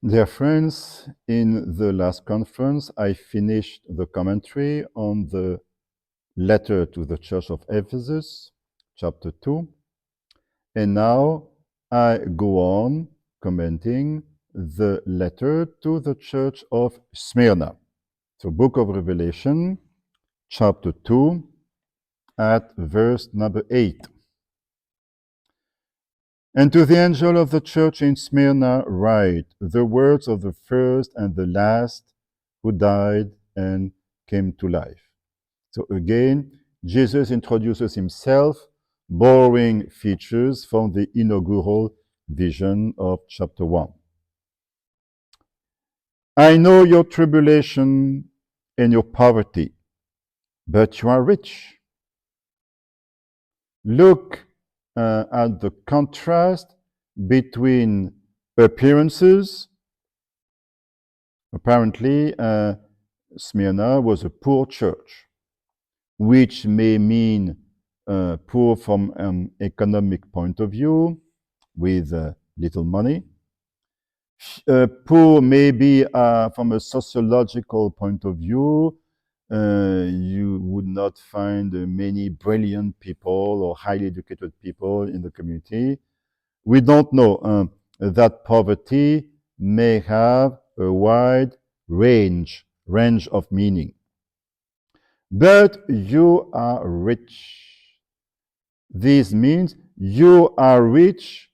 Dear friends, in the last conference, I finished the commentary on the letter to the Church of Ephesus, chapter 2, and now I go on commenting the letter to the Church of Smyrna. So, Book of Revelation, chapter 2, at verse number 8. And to the angel of the church in Smyrna write the words of the first and the last who died and came to life. So again, Jesus introduces himself, borrowing features from the inaugural vision of chapter 1. I know your tribulation and your poverty, but you are rich. Look at the contrast between appearances. Apparently, Smyrna was a poor church, which may mean poor from an economic point of view, with little money. Poor maybe from a sociological point of view. You would not find many brilliant people or highly educated people in the community. We don't know. That poverty may have a wide range of meaning. But you are rich. This means you are rich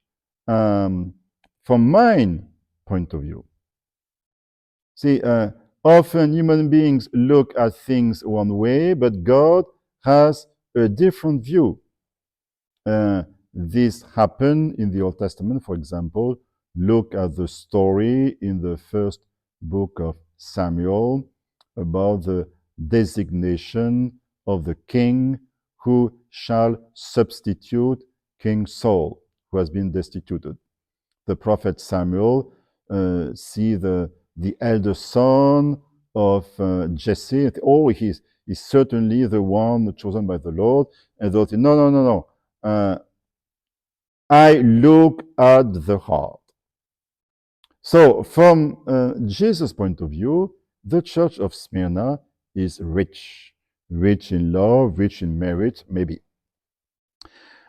from mine point of view. See, often human beings look at things one way, but God has a different view. This happened in the Old Testament, for example. Look at the story in the first book of Samuel about the designation of the king who shall substitute King Saul, who has been destituted. The prophet Samuel see the elder son of Jesse. Oh, he's certainly the one chosen by the Lord. And they'll say, no. I look at the heart. So, from Jesus' point of view, the church of Smyrna is rich in love, rich in merit, maybe.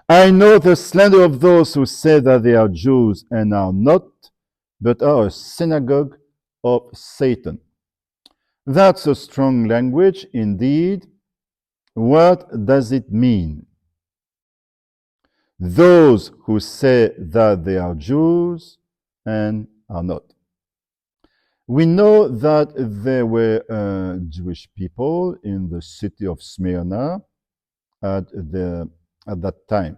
I know the slander of those who say that they are Jews and are not, but are a synagogue of Satan. That's a strong language indeed. What does it mean? Those who say that they are Jews and are not. We know that there were Jewish people in the city of Smyrna at that time.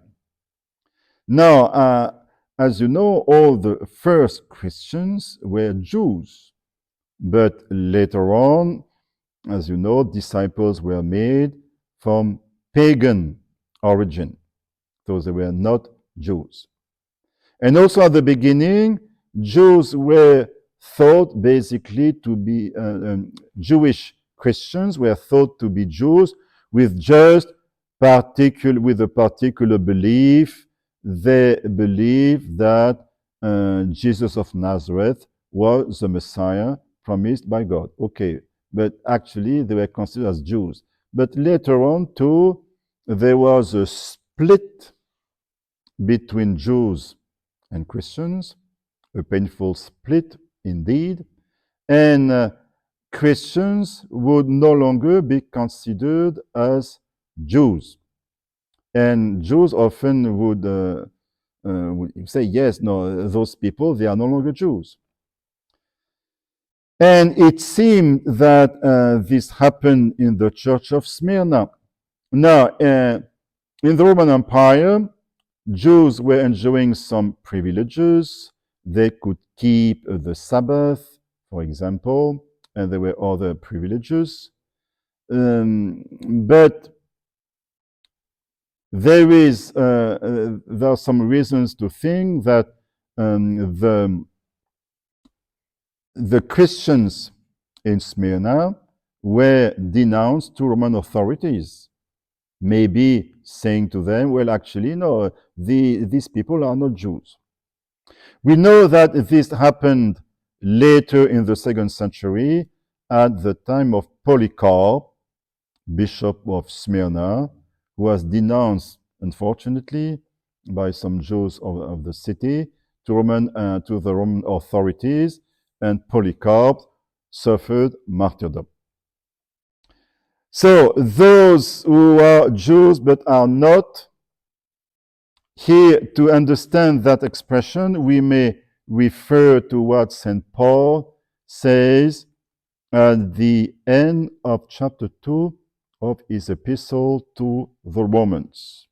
Now, as you know, all the first Christians were Jews, but later on, as you know, disciples were made from pagan origin, so they were not Jews. And also at the beginning, Jews were thought basically to be Jewish Christians were thought to be Jews with just with a particular belief. They believed that Jesus of Nazareth was the Messiah promised by God. Okay, but actually they were considered as Jews. But later on, too, there was a split between Jews and Christians, a painful split indeed, and Christians would no longer be considered as Jews. And Jews often would say, yes, no, those people, they are no longer Jews. And it seemed that this happened in the church of Smyrna. Now, in the Roman Empire, Jews were enjoying some privileges. They could keep the Sabbath, for example, and there were other privileges. But there are some reasons to think that the Christians in Smyrna were denounced to Roman authorities, maybe saying to them, well, actually, no, these people are not Jews. We know that this happened later in the 2nd century at the time of Polycarp, bishop of Smyrna, who was denounced, unfortunately, by some Jews of the city to the Roman authorities, and Polycarp suffered martyrdom. So those who are Jews but are not, here to understand that expression, we may refer to what St. Paul says at the end of chapter 2 of his epistle to the Romans.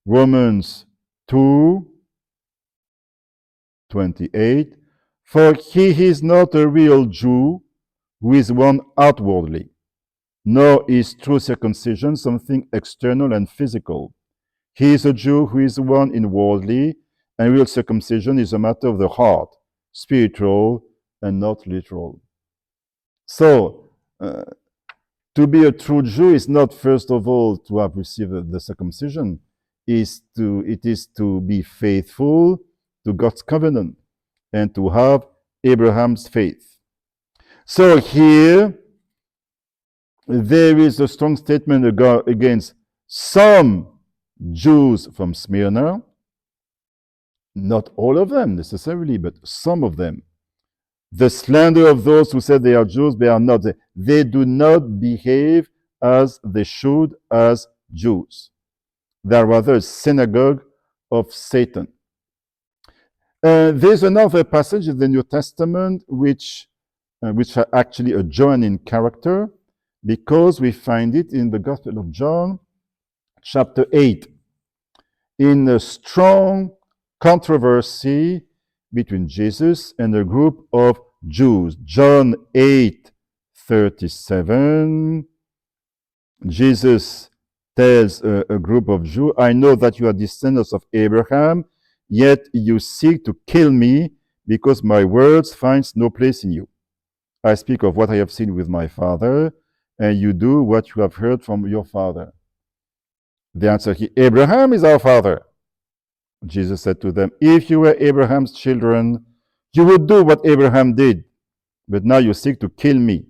Romans 2:28. For he is not a real Jew who is one outwardly, nor is true circumcision something external and physical. He is a Jew who is one inwardly, and real circumcision is a matter of the heart, spiritual and not literal. So, to be a true Jew is not, first of all, to have received the circumcision. It is to be faithful to God's covenant and to have Abraham's faith. So here, there is a strong statement against some Jews from Smyrna, not all of them necessarily, but some of them. The slander of those who said they are Jews, they are not. They do not behave as they should as Jews. They are rather a synagogue of Satan. There's another passage in the New Testament which are actually a Johannine character, because we find it in the Gospel of John, chapter 8, in a strong controversy between Jesus and a group of Jews. John 8:37, Jesus tells a group of Jews, I know that you are descendants of Abraham, yet you seek to kill me because my words find no place in you. I speak of what I have seen with my father, and you do what you have heard from your father. The answer here, Abraham is our father. Jesus said to them, if you were Abraham's children, you would do what Abraham did. But now you seek to kill me,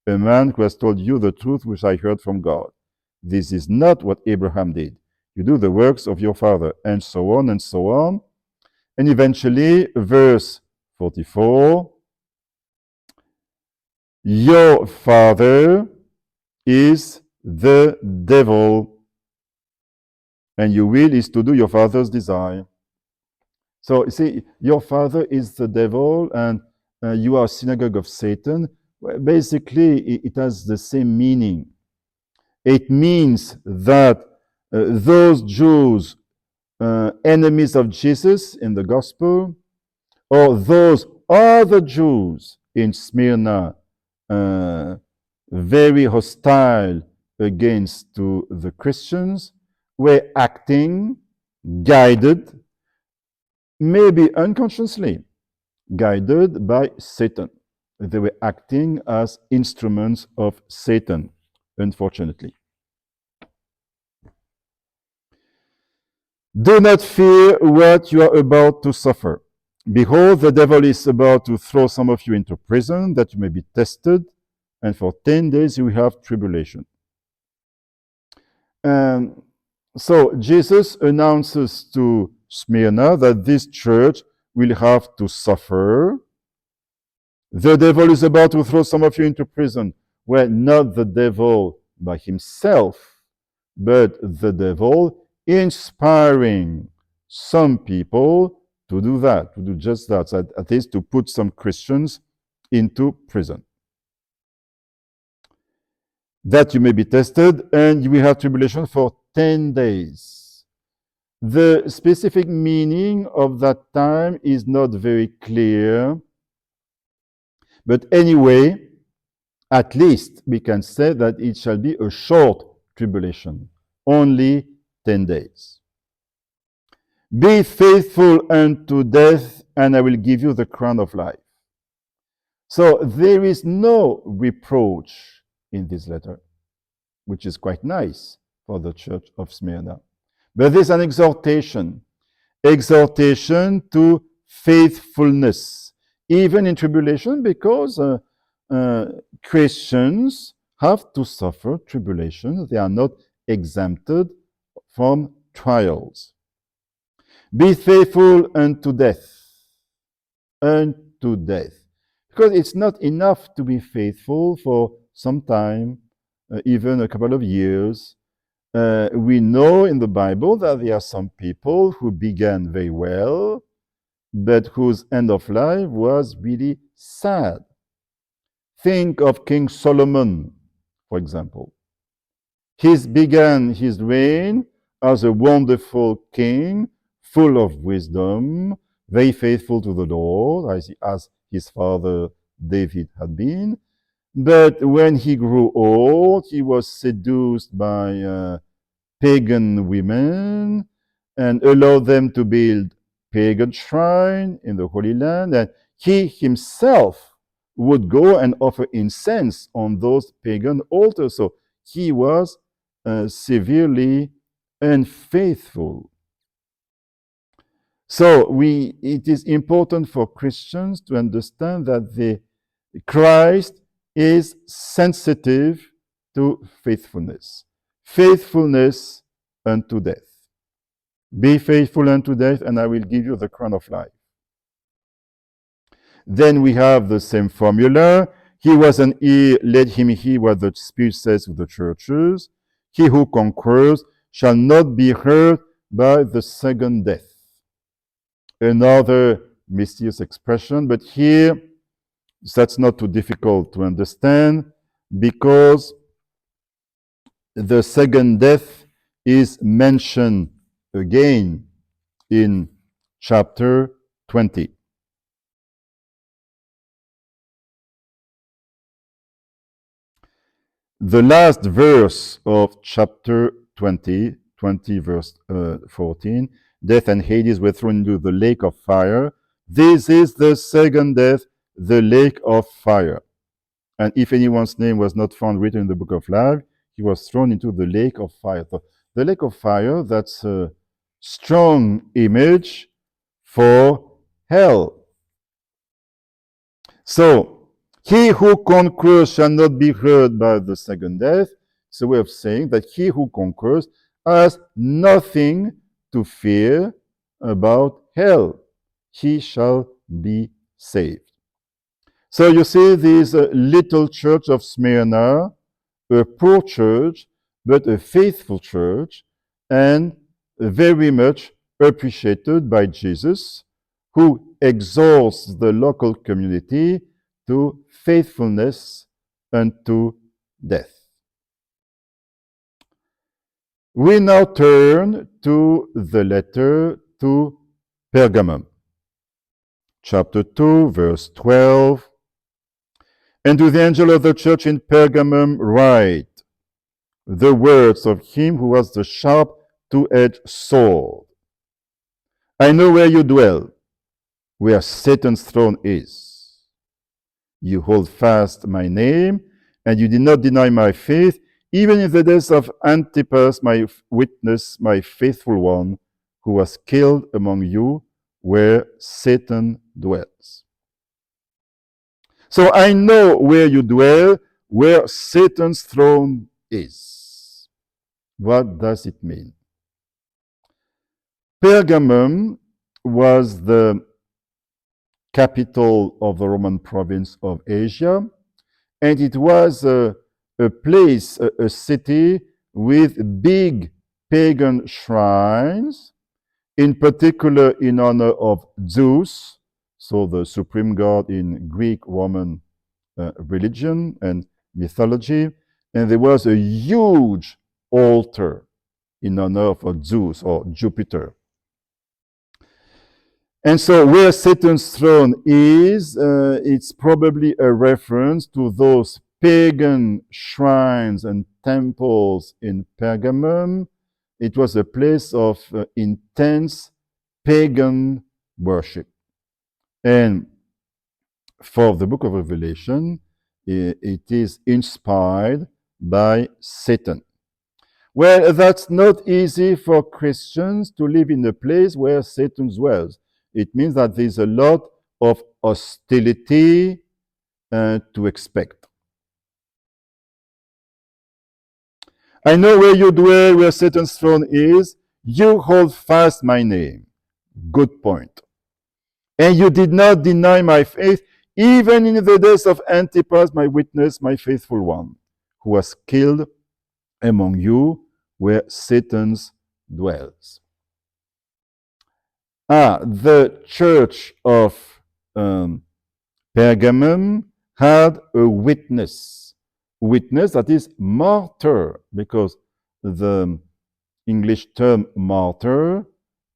a man who has told you the truth which I heard from God. This is not what Abraham did. You do the works of your father, and so on and so on. And eventually, verse 44, your father is the devil, and your will is to do your father's desire. So, you see, your father is the devil, and you are a synagogue of Satan. Well, basically, it has the same meaning. It means that those Jews, enemies of Jesus in the gospel, or those other Jews in Smyrna, very hostile against to the Christians, were acting, guided, maybe unconsciously, guided by Satan. They were acting as instruments of Satan, unfortunately. Do not fear what you are about to suffer. Behold, the devil is about to throw some of you into prison, that you may be tested, and for 10 days you will have tribulation. So Jesus announces to Smyrna that this church will have to suffer. The devil is about to throw some of you into prison. Well, not the devil by himself, but the devil inspiring some people to do that, to do just that, at least to put some Christians into prison. That you may be tested, and you will have tribulation for 10 days. The specific meaning of that time is not very clear. But anyway, at least we can say that it shall be a short tribulation, only 10 days. Be faithful unto death, and I will give you the crown of life. So there is no reproach in this letter, which is quite nice for the church of Smyrna. But there's an exhortation to faithfulness even in tribulation, because uh, Christians have to suffer tribulation. They are not exempted from trials. Be faithful unto death. Unto death. Because it's not enough to be faithful for some time, even a couple of years. We know in the Bible that there are some people who began very well, but whose end of life was really sad. Think of King Solomon, for example. He began his reign as a wonderful king, full of wisdom, very faithful to the Lord, as his father David had been. But when he grew old, he was seduced by pagan women and allowed them to build pagan shrine in the Holy Land. And he himself would go and offer incense on those pagan altars. So he was severely unfaithful. So it is important for Christians to understand that Christ is sensitive to faithfulness. Faithfulness unto death. Be faithful unto death, and I will give you the crown of life. Then we have the same formula. Let him hear what the Spirit says to the churches. He who conquers shall not be hurt by the second death. Another mysterious expression, but here that's not too difficult to understand, because the second death is mentioned again in chapter 20. The last verse of chapter 20 verse 14, death and Hades were thrown into the lake of fire. This is the second death, the lake of fire. And if anyone's name was not found written in the book of life, he was thrown into the lake of fire. So the lake of fire, that's a strong image for hell. So, he who conquers shall not be hurt by the second death. It's a way of saying that he who conquers has nothing to fear about hell. He shall be saved. So you see this little church of Smyrna, a poor church, but a faithful church, and very much appreciated by Jesus, who exhorts the local community to faithfulness unto death. We now turn to the letter to Pergamum. Chapter 2, verse 12. And to the angel of the church in Pergamum write the words of him who has the sharp two-edged sword. I know where you dwell, where Satan's throne is. You hold fast my name, and you did not deny my faith, even in the days of Antipas, my witness, my faithful one, who was killed among you, where Satan dwells. So I know where you dwell, where Satan's throne is. What does it mean? Pergamum was the capital of the Roman province of Asia, and it was a place, a city with big pagan shrines, in particular in honor of Zeus, so the supreme god in Greek Roman religion and mythology. And there was a huge altar in honor of Zeus or Jupiter. And so where Satan's throne is, it's probably a reference to those pagan shrines and temples in Pergamum. It was a place of intense pagan worship. And for the book of Revelation, it is inspired by Satan. Well, that's not easy for Christians to live in a place where Satan dwells. It means that there's a lot of hostility to expect. I know where you dwell, where Satan's throne is. You hold fast my name. Good point. And you did not deny my faith, even in the days of Antipas, my witness, my faithful one, who was killed among you where Satan dwells. The church of Pergamum had a witness that is martyr, because the English term martyr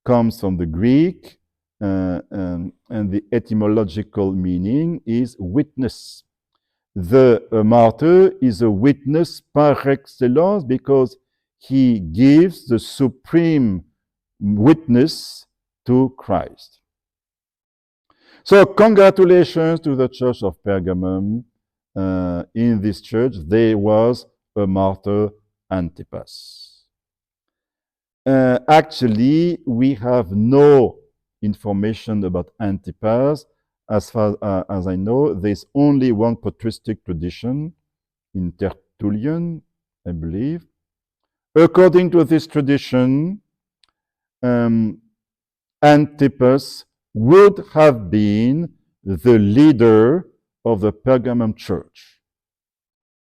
comes from the Greek, and the etymological meaning is witness. The martyr is a witness par excellence because he gives the supreme witness to Christ. So congratulations to the church of Pergamum. In this church, there was a martyr, Antipas. Actually, we have no information about Antipas. As far as I know, there's only one patristic tradition in Tertullian, I believe. According to this tradition, Antipas would have been the leader of the Pergamum church,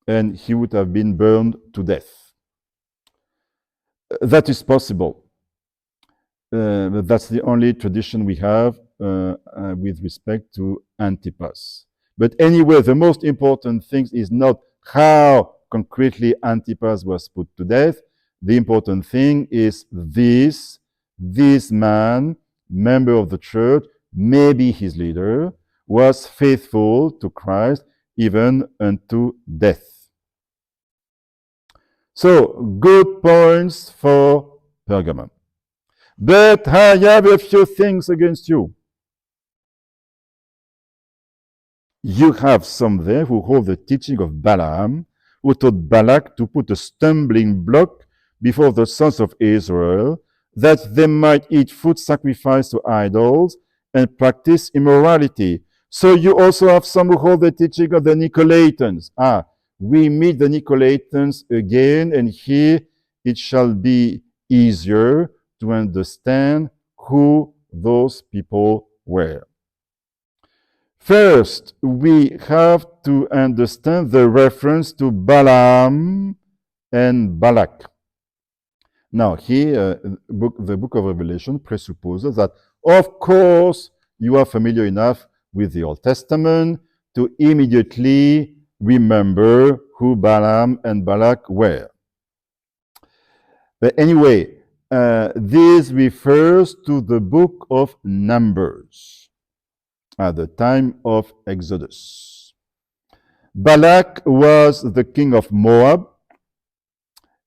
and he would have been burned to death. That is possible. But that's the only tradition we have with respect to Antipas. But anyway, the most important thing is not how concretely Antipas was put to death. The important thing is this man, member of the church, maybe his leader, was faithful to Christ even unto death. So, good points for Pergamum. But I have a few things against you. You have some there who hold the teaching of Balaam, who taught Balak to put a stumbling block before the sons of Israel, that they might eat food sacrificed to idols and practice immorality. So you also have some who hold the teaching of the Nicolaitans. We meet the Nicolaitans again, and here it shall be easier to understand who those people were. First, we have to understand the reference to Balaam and Balak. Now, here, the book of Revelation presupposes that, of course, you are familiar enough with the Old Testament to immediately remember who Balaam and Balak were. But anyway, this refers to the book of Numbers at the time of Exodus. Balak was the king of Moab,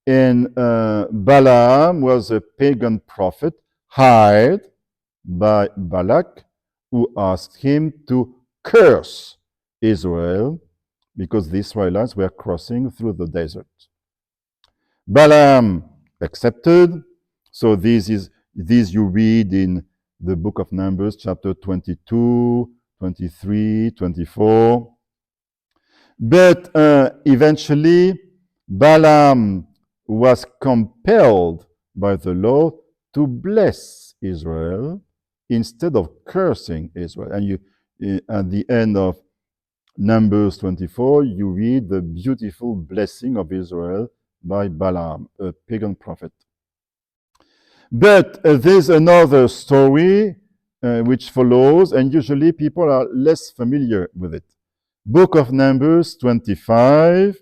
and Balaam was a pagan prophet hired by Balak, who asked him to curse Israel because the Israelites were crossing through the desert. Balaam accepted. So this you read in the book of Numbers, chapter 22, 23, 24. But eventually, Balaam was compelled by the Lord to bless Israel instead of cursing Israel. And at the end of Numbers 24, you read the beautiful blessing of Israel by Balaam, a pagan prophet. But there's another story which follows, and usually people are less familiar with it. Book of Numbers 25.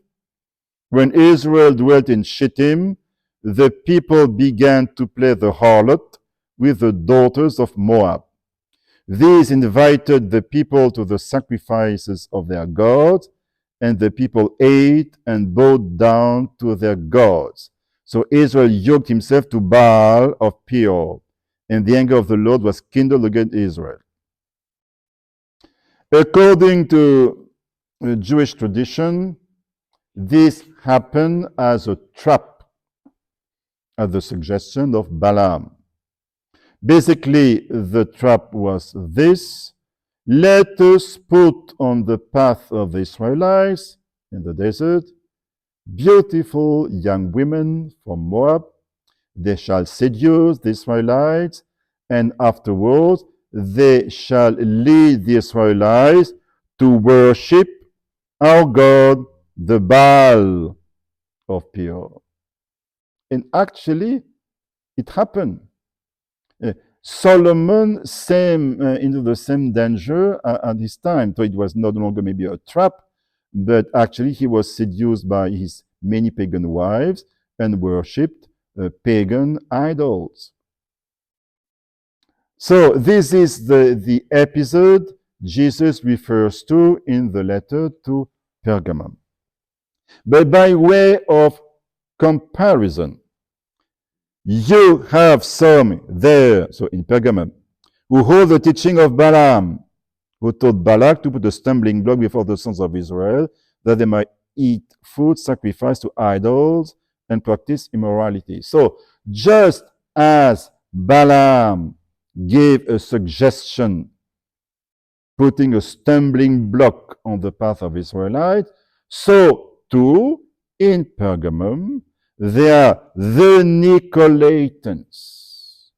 When Israel dwelt in Shittim, the people began to play the harlot with the daughters of Moab. These invited the people to the sacrifices of their gods, and the people ate and bowed down to their gods. So Israel yoked himself to Baal of Peor, and the anger of the Lord was kindled against Israel. According to Jewish tradition, this happened as a trap at the suggestion of Balaam. Basically, the trap was this: let us put on the path of the Israelites in the desert beautiful young women from Moab. They shall seduce the Israelites, and afterwards they shall lead the Israelites to worship our God, the Baal of Peor. And actually, it happened. Solomon came into the same danger at his time. So it was no longer maybe a trap, but actually he was seduced by his many pagan wives and worshipped pagan idols. So this is the episode Jesus refers to in the letter to Pergamum. But by way of comparison, you have some there, so in Pergamum, who hold the teaching of Balaam, who taught Balak to put a stumbling block before the sons of Israel, that they might eat food sacrificed to idols and practice immorality. So, just as Balaam gave a suggestion, putting a stumbling block on the path of Israelites, so too in Pergamum, there are the Nicolaitans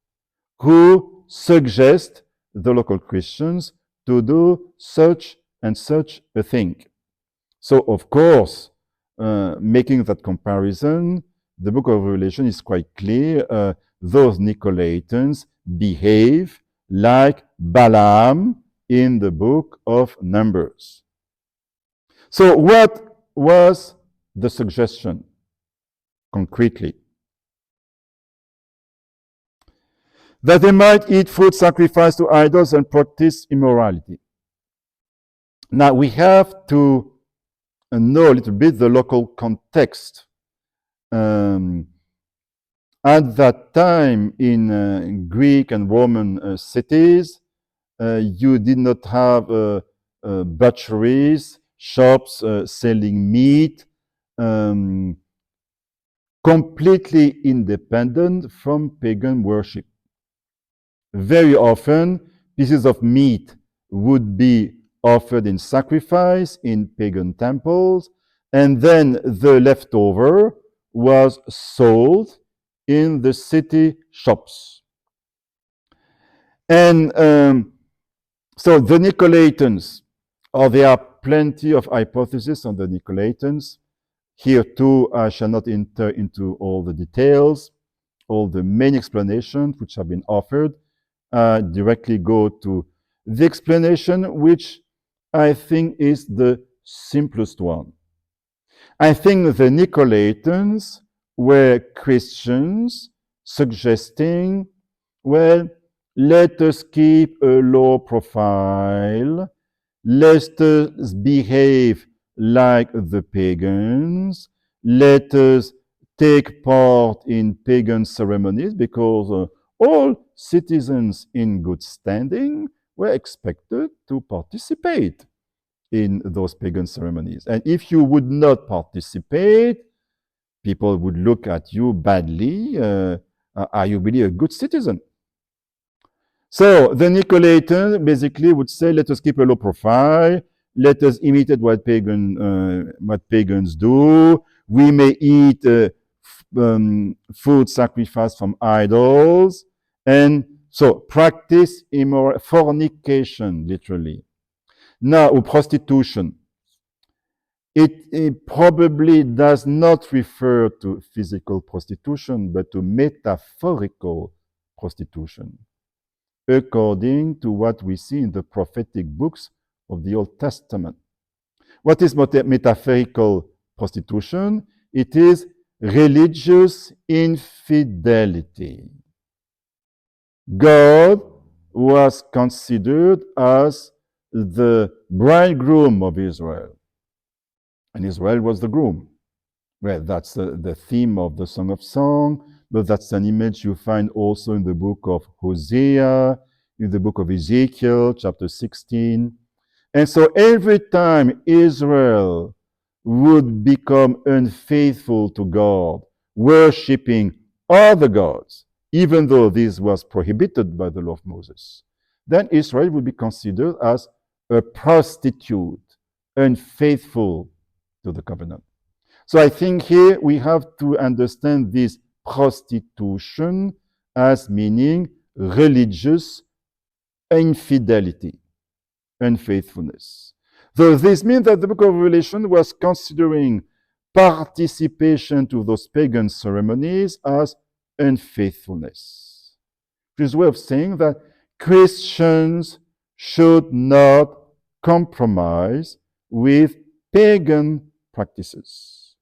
who suggest the local Christians to do such and such a thing. So, of course, making that comparison, the book of Revelation is quite clear. Those Nicolaitans behave like Balaam in the book of Numbers. So, what was the suggestion concretely? That they might eat food sacrificed to idols and practice immorality. Now, we have to know a little bit the local context. At that time in Greek and Roman cities, you did not have butcheries, shops selling meat, completely independent from pagan worship. Very often, pieces of meat would be offered in sacrifice in pagan temples, and then the leftover was sold in the city shops. And so the Nicolaitans, there are plenty of hypotheses on the Nicolaitans. Here too, I shall not enter into all the details. All the main explanations which have been offered directly go to the explanation which I think is the simplest one. I think the Nicolaitans were Christians suggesting, well, let us keep a low profile, let us behave like the pagans, let us take part in pagan ceremonies, because all citizens in good standing were expected to participate in those pagan ceremonies. And if you would not participate, people would look at you badly. Are you really a good citizen? So the Nicolaitans basically would say, let us keep a low profile, let us imitate what pagans do. We may eat food sacrificed from idols, and so practice fornication, literally. Now, prostitution. It probably does not refer to physical prostitution, but to metaphorical prostitution, according to what we see in the prophetic books of the Old Testament. What is metaphorical prostitution? It is religious infidelity. God was considered as the bridegroom of Israel, and Israel was the groom. Well, that's the theme of the Song of Songs, but that's an image you find also in the book of Hosea, in the book of Ezekiel, chapter 16. And so every time Israel would become unfaithful to God, worshipping other gods, even though this was prohibited by the law of Moses, then Israel would be considered as a prostitute, unfaithful to the covenant. So I think here we have to understand this prostitution as meaning religious infidelity, unfaithfulness. So this means that the book of Revelation was considering participation to those pagan ceremonies as unfaithfulness. Which is a way of saying that Christians should not compromise with pagan practices,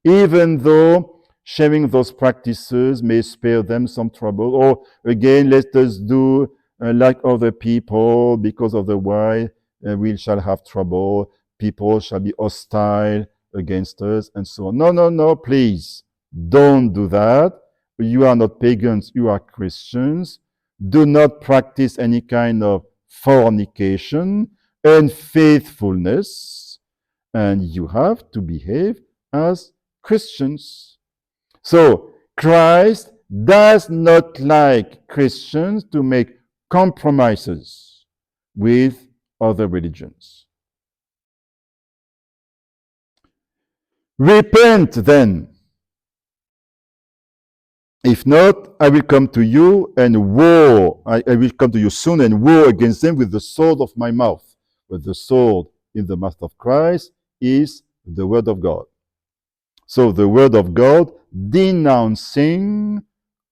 even though sharing those practices may spare them some trouble. Or again, let us do like other people, because otherwise we shall have trouble. People shall be hostile against us, and so on. No, no, no, please don't do that. You are not pagans, you are Christians. Do not practice any kind of fornication, unfaithfulness, and you have to behave as Christians. So Christ does not like Christians to make compromises with other religions. Repent then. If not, I will come to you and war. I will come to you soon and war against them with the sword of my mouth. But the sword in the mouth of Christ is the word of God. So the word of God denouncing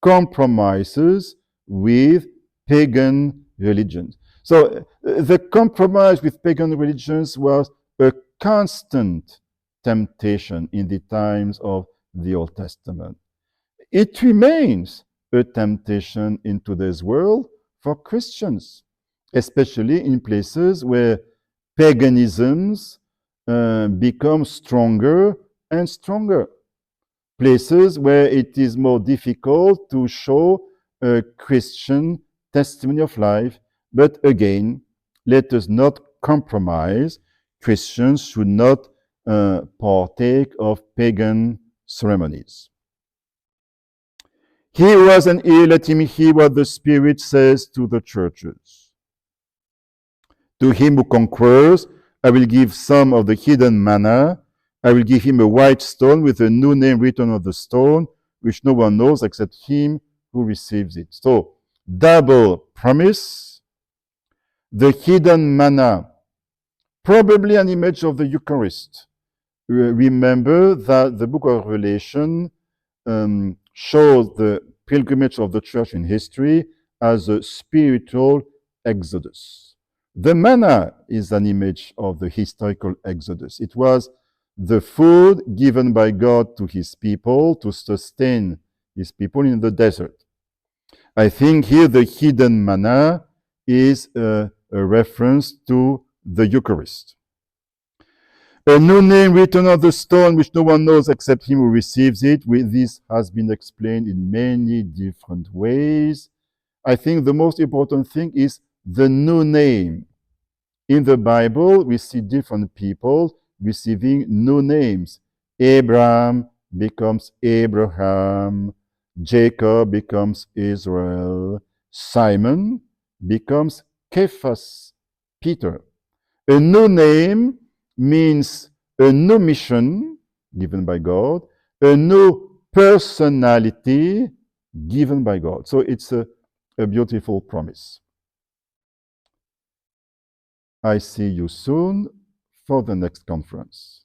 compromises with pagan religions. So the compromise with pagan religions was a constant temptation in the times of the Old Testament. It remains a temptation in today's world for Christians, especially in places where paganisms become stronger and stronger. Places where it is more difficult to show a Christian testimony of life. But again, let us not compromise. Christians should not partake of pagan ceremonies. He who has an ear, let him hear what the Spirit says to the churches. To him who conquers, I will give some of the hidden manna. I will give him a white stone with a new name written on the stone, which no one knows except him who receives it. So, double promise. The hidden manna, probably an image of the Eucharist. Remember that the book of Revelation shows the pilgrimage of the church in history as a spiritual exodus. The manna is an image of the historical exodus. It was the food given by God to his people to sustain his people in the desert. I think here the hidden manna is a reference to the Eucharist. A new name written on the stone, which no one knows except him who receives it. This has been explained in many different ways. I think the most important thing is the new name. In the Bible, we see different people receiving new names. Abraham becomes Abraham. Jacob becomes Israel. Simon becomes Cephas, Peter. A new name means a new mission given by God, a new personality given by God. So it's a beautiful promise. I see you soon for the next conference.